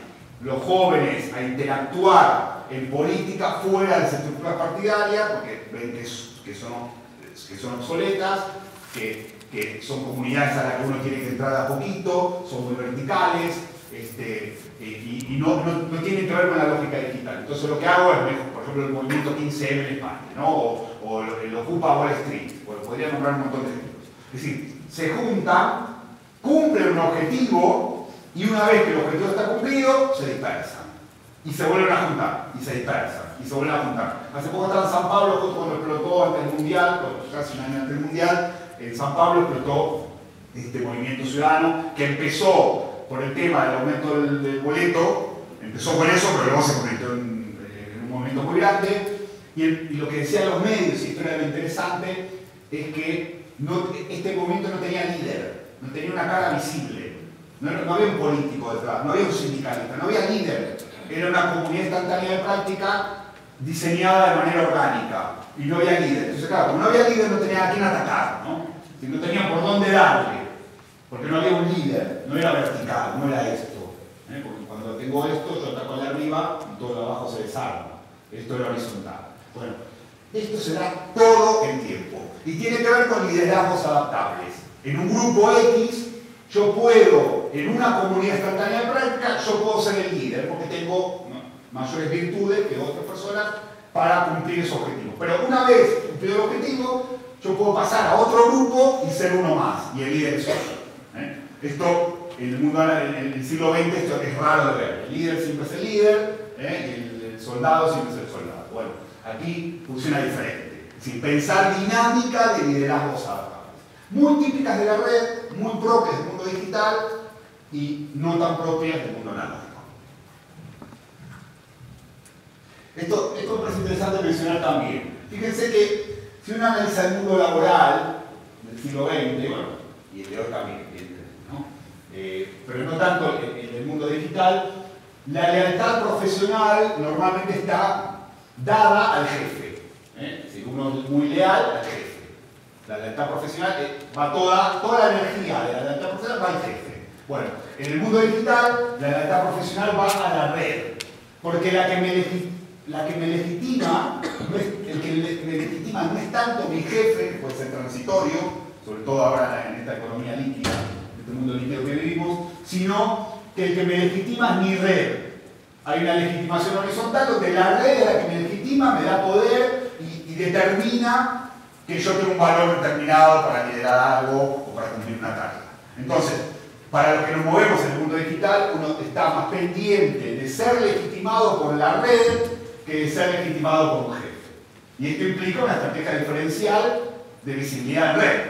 los jóvenes a interactuar en política fuera de las estructuras partidarias, porque ven que son obsoletas, que son comunidades a las que uno tiene que entrar a poquito, son muy verticales, y no tienen que ver con la lógica digital. Entonces lo que hago es, por ejemplo, el movimiento 15M en España, ¿no? o el Ocupa Wall Street, podría nombrar un montón de ejemplos. Es decir, se juntan, cumplen un objetivo, y una vez que el objetivo está cumplido, se dispersan. Y se vuelven a juntar, y se dispersan, y se vuelven a juntar. Hace poco estaba en San Pablo, justo cuando explotó ante el Mundial, casi un año antes del Mundial, en San Pablo explotó este movimiento ciudadano que empezó por el tema del aumento del boleto, empezó con eso, pero luego se convirtió en un movimiento muy grande. Y lo que decían los medios, y esto era lo interesante, es que este movimiento no tenía líder, no tenía una cara visible, no había un político detrás, no había un sindicalista, no había líder. Era una comunidad instantánea de práctica diseñada de manera orgánica y no había líder. Entonces, claro, como no había líder, no tenía a quién atacar, ¿no? Si no tenían por dónde darle, porque no había un líder, no era vertical, no era esto. Porque cuando tengo esto, yo ataco de arriba y todo lo abajo se desarma. Esto era horizontal. Bueno, esto se da todo el tiempo y tiene que ver con liderazgos adaptables. En un grupo X, yo puedo, en una comunidad instantánea de práctica, yo puedo ser el líder porque tengo mayores virtudes que otras personas para cumplir esos objetivos. Pero una vez cumplido el objetivo, yo puedo pasar a otro grupo y ser uno más, y el líder es otro. Esto, en el mundo, en el siglo XX, esto es raro de ver. El líder siempre es el líder, y el soldado siempre es el soldado. Bueno, aquí funciona diferente. Es decir, pensar dinámica de liderazgos adaptables. Muy típicas de la red, muy propias del mundo digital y no tan propias del mundo analógico. Esto me parece interesante mencionar también. Fíjense que si uno analiza el mundo laboral del siglo XX, bueno, y el de hoy también, ¿no? Pero no tanto en el mundo digital, la lealtad profesional normalmente está dada al jefe. Si uno es muy leal al jefe. La lealtad profesional va toda la energía de la lealtad profesional va al jefe. Bueno, en el mundo digital, la lealtad profesional va a la red. Porque la que me legitima, el que me legitima no es tanto mi jefe, que puede ser transitorio, sobre todo ahora en esta economía líquida, en este mundo líquido que vivimos, sino que el que me legitima es mi red. Hay una legitimación horizontal donde la red es la que me legitima, me da poder y determina que yo tengo un valor determinado para liderar algo o para cumplir una tarea. Entonces, para los que nos movemos en el mundo digital, uno está más pendiente de ser legitimado por la red que de ser legitimado por un jefe. Y esto implica una estrategia diferencial de visibilidad en red.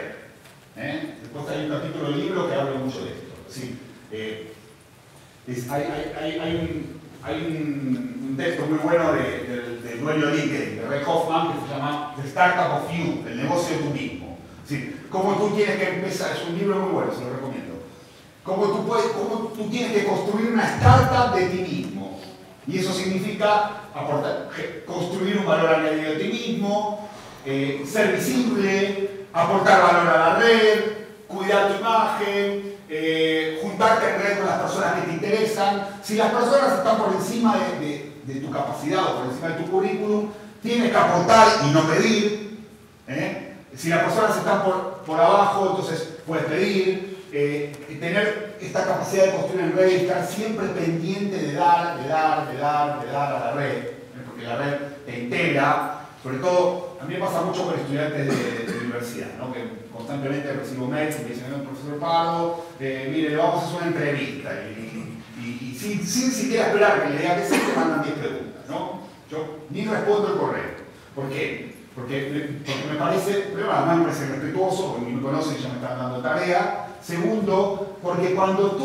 Después hay un capítulo del libro que habla mucho de esto. Sí, hay un texto muy bueno del dueño de LinkedIn, de Ray Hoffman, que se llama The Startup of You, el negocio de tú mismo. ¿Sí? Cómo tú tienes que empezar, es un libro muy bueno, se lo recomiendo. Cómo tú tienes que construir una startup de ti mismo. Y eso significa construir un valor añadido de ti mismo, ser visible, aportar valor a la red, cuidar tu imagen, juntarte en red con las personas que te interesan. Si las personas están por encima de tu capacidad o por encima de tu currículum, tienes que aportar y no pedir. Si las personas están por abajo, entonces puedes pedir. Tener esta capacidad de construir en red y estar siempre pendiente de dar a la red, porque la red te integra. Sobre todo, a mí me pasa mucho con estudiantes de universidad, ¿no? Que constantemente recibo mails y me dicen, profesor Pardo, mire, le vamos a hacer una entrevista y sin siquiera esperar que le diga que sí, te mandan 10 preguntas, ¿no? Yo ni respondo el correo. ¿Por qué? Porque me parece, primero, además me parece respetuoso, porque ni me conocen y ya me están dando tarea. Segundo, porque cuando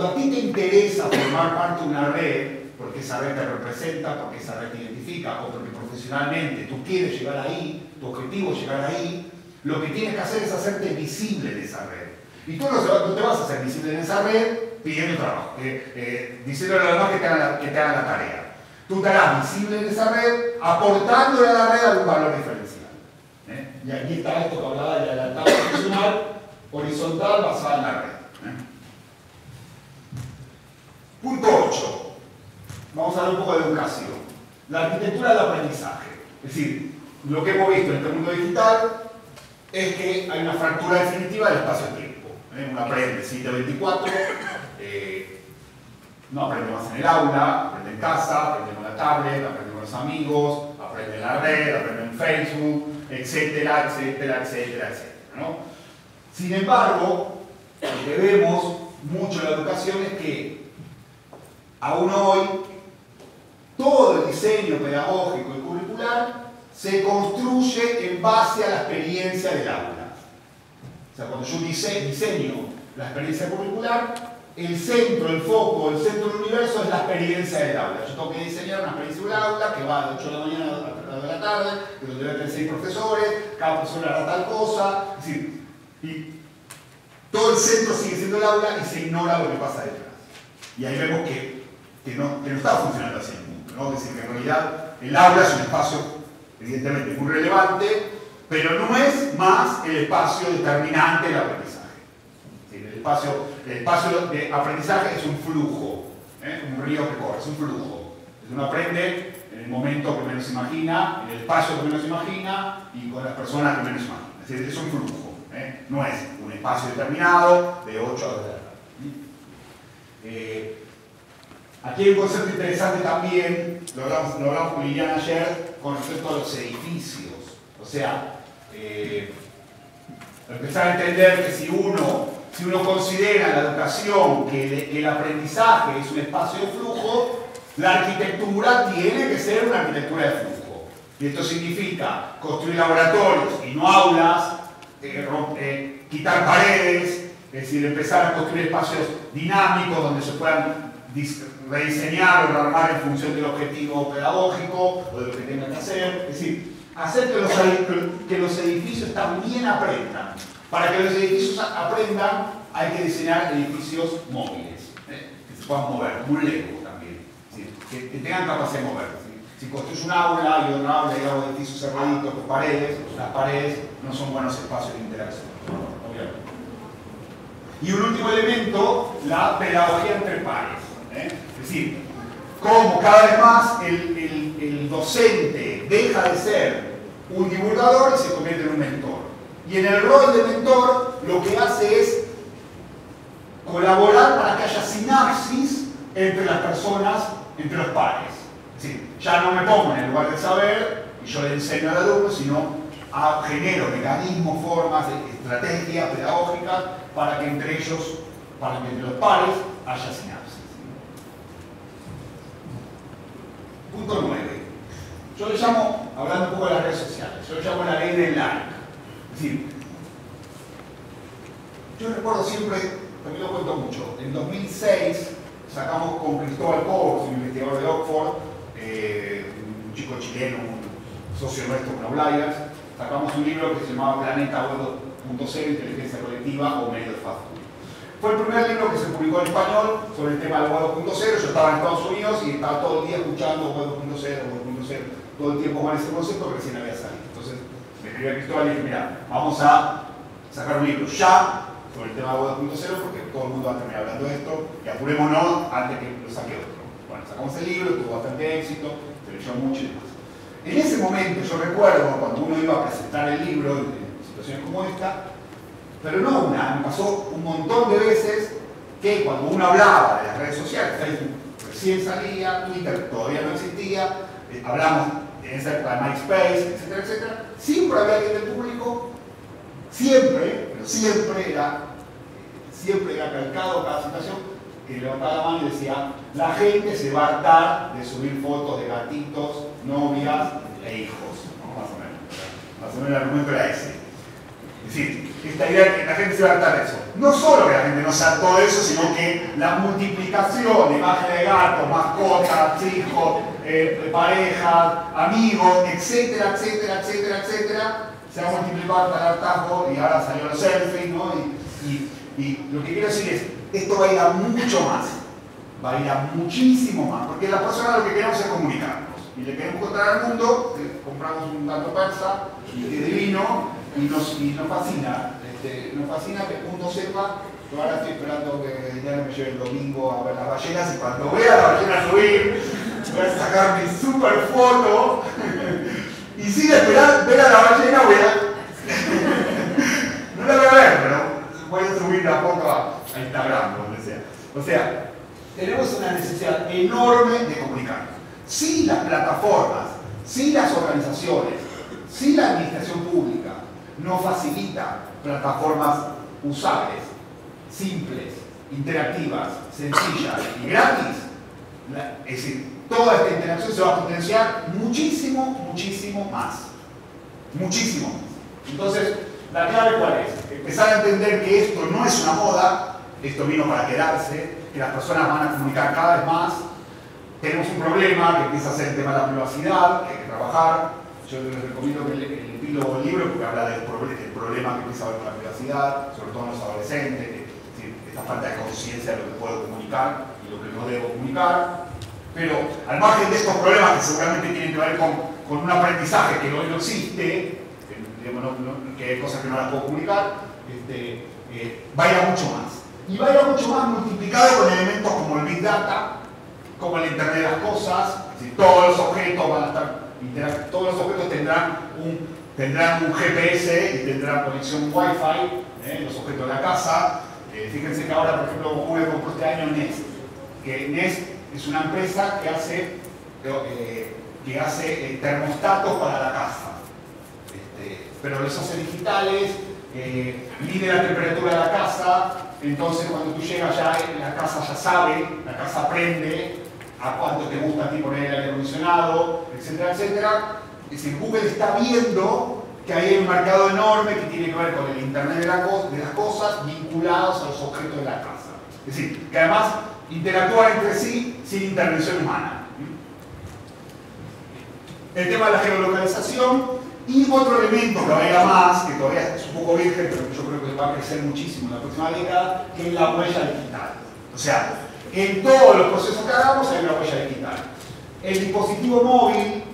a ti te interesa formar parte de una red, porque esa red te representa, porque esa red te identifica, o porque profesionalmente tú quieres llegar ahí, tu objetivo es llegar ahí, lo que tienes que hacer es hacerte visible en esa red. Y tú no te vas a hacer visible en esa red pidiendo trabajo, diciéndole a los demás que te hagan la tarea. Tú te harás visible en esa red, aportándole a la red algún valor diferencial. Y aquí está esto que hablaba de la lealtad profesional horizontal basada en la red. Punto 8. Vamos a hablar un poco de educación. La arquitectura del aprendizaje. Es decir, lo que hemos visto en este mundo digital es que hay una fractura definitiva del espacio-tiempo. Uno aprende 7/24, no aprende más en el aula, aprende en casa, aprende con la tablet, aprende con los amigos, aprende en la red, aprende en Facebook, etcétera, etcétera, etcétera, etcétera, ¿no? Sin embargo, lo que vemos mucho en la educación es que aún hoy todo el diseño pedagógico y curricular se construye en base a la experiencia del aula. O sea, cuando yo diseño la experiencia curricular, el centro, el foco, el centro del universo es la experiencia del aula. Yo tengo que diseñar una experiencia del aula que va de 8 de la mañana a 3 de la tarde, donde debe tener 6 profesores, cada profesor hará tal cosa. Es decir, y todo el centro sigue siendo el aula y se ignora lo que pasa detrás. Y ahí vemos que no está funcionando así el mundo, ¿no? Es decir, que en realidad el aula es un espacio evidentemente muy relevante, pero no es más el espacio determinante del aprendizaje. El espacio de aprendizaje es un flujo, un río que corre, es un flujo. Uno aprende en el momento que menos imagina, en el espacio que menos imagina y con las personas que menos imagina. Es decir, es un flujo, no es un espacio determinado de 8 a 2 de la tarde. Aquí hay un concepto interesante también, lo hablamos con Liliana ayer, con respecto a los edificios. O sea, empezar a entender que si uno considera en la educación que el aprendizaje es un espacio de flujo, la arquitectura tiene que ser una arquitectura de flujo. Y esto significa construir laboratorios y no aulas, quitar paredes, es decir, empezar a construir espacios dinámicos donde se puedan rediseñar o rearmar en función del objetivo pedagógico o de lo que tengan que hacer. Es decir, hacer que los edificios también aprendan. Para que los edificios aprendan hay que diseñar edificios móviles, que se puedan mover, un Lego también, que tengan capacidad de moverse. Si construyes un aula y otra aula y hago edificios cerraditos con paredes, las paredes no son buenos espacios de interacción, obviamente. Y un último elemento, la pedagogía entre pares. Es decir, cómo cada vez más el docente deja de ser un divulgador y se convierte en un mentor. Y en el rol de mentor lo que hace es colaborar para que haya sinapsis entre las personas, entre los pares. Es decir, ya no me pongo en el lugar del saber y yo le enseño al alumno, sino genero mecanismos, formas, estrategias pedagógicas para que entre ellos, para que entre los pares haya sinapsis. Punto 9. Yo le llamo, hablando un poco de las redes sociales, yo le llamo la ley del like. Es decir, yo recuerdo siempre, también lo cuento mucho, en 2006 sacamos con Cristóbal Cobos, un investigador de Oxford, un chico chileno, un socio nuestro con Outliers, sacamos un libro que se llamaba Planeta Web 2.0, Inteligencia Colectiva o Medio de Fast Food. Fue el primer libro que se publicó en español sobre el tema del Web 2.0. Yo estaba en Estados Unidos y estaba todo el día escuchando Web 2.0, Web 2.0, todo el tiempo con ese concepto que recién había salido. Entonces me escribí a Cristóbal y dije, mira, vamos a sacar un libro ya sobre el tema del Web 2.0 porque todo el mundo va a terminar hablando de esto y apurémonos antes que lo saque otro. Bueno, sacamos el libro, tuvo bastante éxito, se leyó mucho y demás. En ese momento yo recuerdo cuando uno iba a presentar el libro en situaciones como esta, pero no una, me pasó un montón de veces que cuando uno hablaba de las redes sociales, Facebook recién salía, Twitter todavía no existía, hablamos en esa época de MySpace, etcétera, etcétera, siempre había alguien del público, siempre, pero siempre era calcado cada situación, que levantaba la mano y decía, la gente se va a hartar de subir fotos de gatitos, novias e hijos, ¿no? Más o menos el argumento era ese. Es decir, esta idea de que la gente se va a hartar de eso. No solo que la gente no se hartó de eso, sino que la multiplicación de imágenes de gatos, mascotas, hijos, parejas, amigos, etcétera, etcétera, etcétera, etcétera, se ha multiplicado hasta el hartazgo y ahora salió los selfies, ¿no? Y lo que quiero decir es, esto va a ir a mucho más, va a ir a muchísimo más, porque las personas lo que queremos es comunicarnos y le queremos contar al mundo, compramos un gato persa y divino y nos fascina, nos fascina que el mundo sepa. Yo ahora estoy esperando que Diana me lleve el domingo a ver las ballenas y cuando vea la ballena subir voy a sacar mi super foto y sin esperar ver a la ballena voy a no la voy a ver, pero voy a subir la foto a Instagram, donde sea. O sea, tenemos una necesidad enorme de comunicarnos. Si las plataformas, si las organizaciones, si la administración pública no facilita plataformas usables, simples, interactivas, sencillas y gratis, es decir, toda esta interacción se va a potenciar muchísimo, muchísimo más. Muchísimo más. Entonces, la clave ¿cuál es? Empezar a entender que esto no es una moda, esto vino para quedarse, que las personas van a comunicar cada vez más. Tenemos un problema que empieza a ser el tema de la privacidad, que hay que trabajar. Yo les recomiendo que el epílogo del libro, porque habla del problema que empieza a haber con la privacidad, sobre todo en los adolescentes, esta falta de conciencia de lo que puedo comunicar y lo que no debo comunicar. Pero al margen de estos problemas que seguramente tienen que ver con un aprendizaje que hoy no existe, que hay cosas que no las puedo comunicar, va a ir a mucho más. Y va a ir a mucho más multiplicado con elementos como el Big Data, como el Internet de las Cosas. Es decir, todos los objetos van a estar, todos los objetos tendrán un GPS y tendrán conexión Wi-Fi, los objetos de la casa. Fíjense que ahora, por ejemplo, Google compró este año Nest, que Nest es una empresa que hace termostatos para la casa. Pero los hace digitales, mide la temperatura de la casa, entonces cuando tú llegas ya la casa ya sabe, la casa aprende a cuánto te gusta a ti poner el aire acondicionado, etcétera, etcétera. Es decir, Google está viendo que hay un mercado enorme que tiene que ver con el Internet de las cosas vinculados a los objetos de la casa. Es decir, que además interactúan entre sí sin intervención humana. El tema de la geolocalización. Y otro elemento que va a ir a más, que todavía es un poco virgen, pero que yo creo que va a crecer muchísimo en la próxima década, que es la huella digital. O sea, en todos los procesos que hagamos hay una huella digital. El dispositivo móvil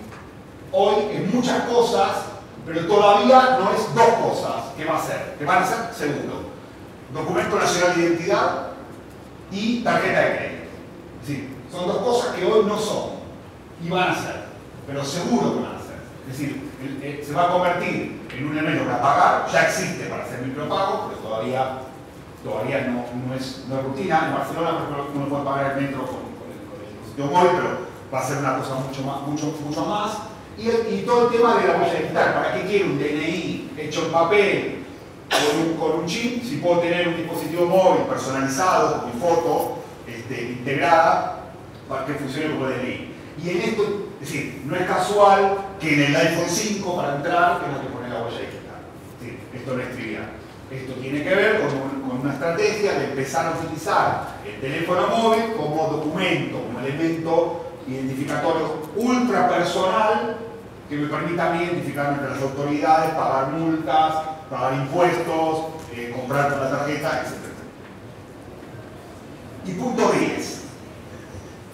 hoy es muchas cosas, pero todavía no es dos cosas. ¿Qué va a ser? Que van a ser seguro. Documento nacional de identidad y tarjeta de crédito. Es decir, son dos cosas que hoy no son y van a ser, pero seguro que van a ser. Es decir, se va a convertir en un elemento para pagar, ya existe para hacer micropagos, pero todavía no es rutina. En Barcelona, por ejemplo, uno puede pagar el metro con el dispositivo móvil, pero va a ser una cosa mucho más. Y todo el tema de la huella digital. ¿Para qué quiero un DNI hecho en papel con un chip si puedo tener un dispositivo móvil personalizado con mi foto integrada para que funcione como DNI? Y en esto, es decir, no es casual que en el iPhone 5 para entrar tenga que poner la huella digital. Es decir, esto no es trivial. Esto tiene que ver con una estrategia de empezar a utilizar el teléfono móvil como documento, como elemento identificatorio ultra personal que me permita a mí identificarme entre las autoridades, pagar multas, pagar impuestos, comprar con la tarjeta, etc. Y punto 10.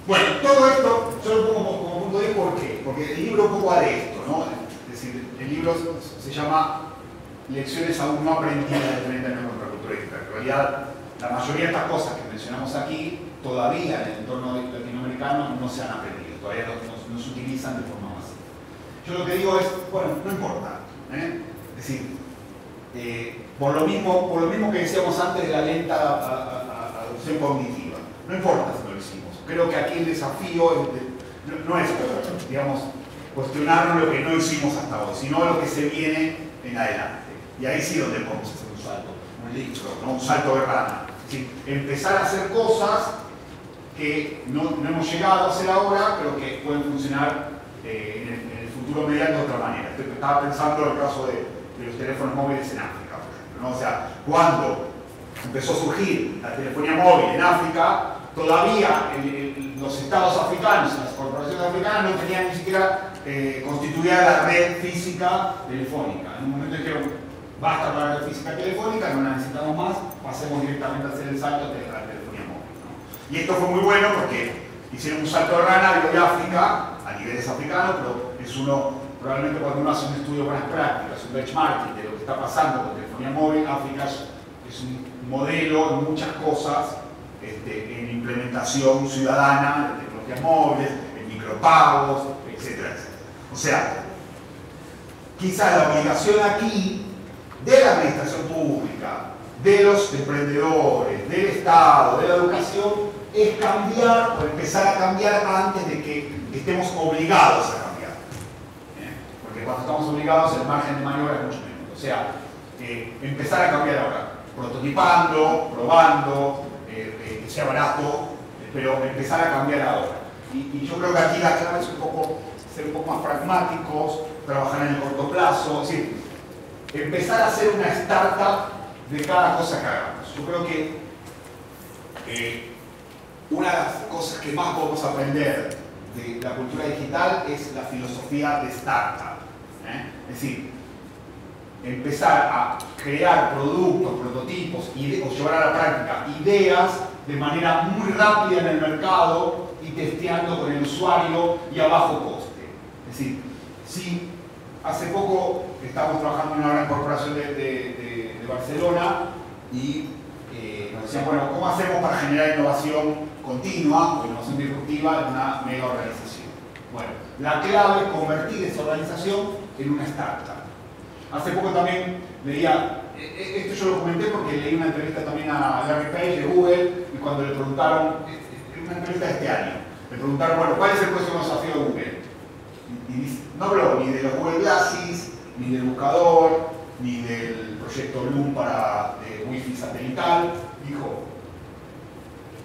Bueno, todo esto yo lo pongo como punto 10, ¿por qué? Porque el libro un poco va de esto, ¿no? Es decir, el libro se llama Lecciones aún no aprendidas de 30 años contra la cultura digital. En realidad, la mayoría de estas cosas que mencionamos aquí, todavía en el entorno latinoamericano no se han aprendido, todavía no se utilizan de forma masiva. Yo lo que digo es, bueno, no importa. Es decir, por lo mismo que decíamos antes de la lenta adopción cognitiva, no importa si no lo hicimos. Creo que aquí el desafío no es, digamos, cuestionarnos lo que no hicimos hasta hoy, sino lo que se viene en adelante. Y ahí sí donde podemos hacer un salto, un leapfrog, ¿no? Un salto de rana. Es decir, empezar a hacer cosas que no hemos llegado a hacer ahora, pero que pueden funcionar en el futuro mediante de otra manera. Estaba pensando en el caso de los teléfonos móviles en África, por ejemplo, ¿no? O sea, cuando empezó a surgir la telefonía móvil en África, todavía los estados africanos, las corporaciones africanas no tenían ni siquiera constituida la red física telefónica. En un momento dijeron, basta para la red física telefónica, no la necesitamos más, pasemos directamente a hacer el salto de la telefonía móvil, ¿no? Y esto fue muy bueno porque hicieron un salto de rana de África, a niveles africanos, pero es probablemente cuando uno hace un estudio de buenas prácticas, un benchmarking de lo que está pasando con telefonía móvil, África es un modelo en muchas cosas, en implementación ciudadana de tecnologías móviles, en micropagos, etcétera, etcétera. O sea, quizás la obligación aquí de la administración pública, de los emprendedores, del Estado, de la educación, es cambiar o empezar a cambiar antes de que estemos obligados a cambiar. Porque cuando estamos obligados el margen de maniobra es mucho menos. O sea, empezar a cambiar ahora, prototipando, probando, que sea barato, pero empezar a cambiar ahora. Y yo creo que aquí la clave es ser un poco más pragmáticos, trabajar en el corto plazo, es decir, empezar a hacer una startup de cada cosa que hagamos. Yo creo que una de las cosas que más podemos aprender de la cultura digital es la filosofía de startup. Es decir, empezar a crear productos, prototipos o llevar a la práctica ideas de manera muy rápida en el mercado y testeando con el usuario y a bajo coste. Es decir, si hace poco estamos trabajando en una gran corporación de Barcelona y nos decían, bueno, ¿cómo hacemos para generar innovación continua o innovación disruptiva en una mega organización? Bueno, la clave es convertir esa organización en una startup. Hace poco también leía, esto yo lo comenté porque leí una entrevista también a Larry Page de Google y cuando le preguntaron, una entrevista de este año, le preguntaron, bueno, ¿cuál es el próximo desafío de Google? Y no habló ni de los Google Glasses, ni del buscador, ni del proyecto Loom para Wi-Fi satelital. Dijo,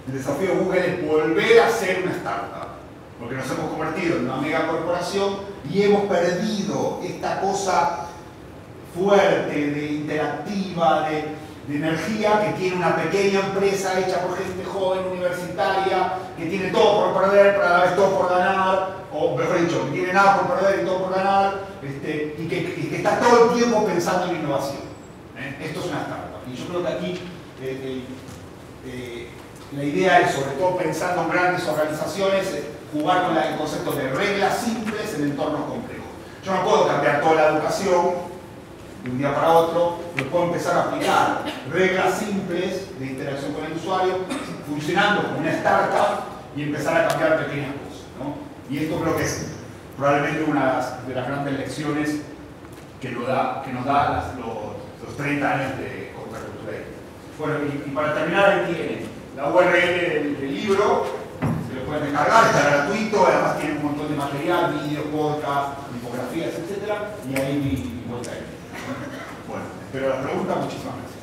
el desafío de Google es volver a ser una startup, porque nos hemos convertido en una mega corporación y hemos perdido esta cosa fuerte, de interactiva, de energía que tiene una pequeña empresa hecha por gente joven, universitaria, que tiene todo por perder, pero a la vez todo por ganar, o mejor dicho, que tiene nada por perder y todo por ganar, y que está todo el tiempo pensando en innovación. Esto es una startup. Y yo creo que aquí la idea es, sobre todo pensando en grandes organizaciones, jugar con el concepto de reglas simples en entornos complejos. Yo no puedo cambiar toda la educación de un día para otro, pero puedo empezar a aplicar reglas simples de interacción con el usuario, funcionando como una startup y empezar a cambiar pequeñas cosas, ¿no? Y esto creo que es probablemente una de las grandes lecciones que nos da los 30 años de contracultura. Bueno, y para terminar, ahí tienen la URL del libro, se lo pueden descargar, está gratuito, además tiene un montón de material, vídeos, podcasts, infografías, etc. Y ahí mi vuelta. Bueno, espero las preguntas, muchísimas gracias.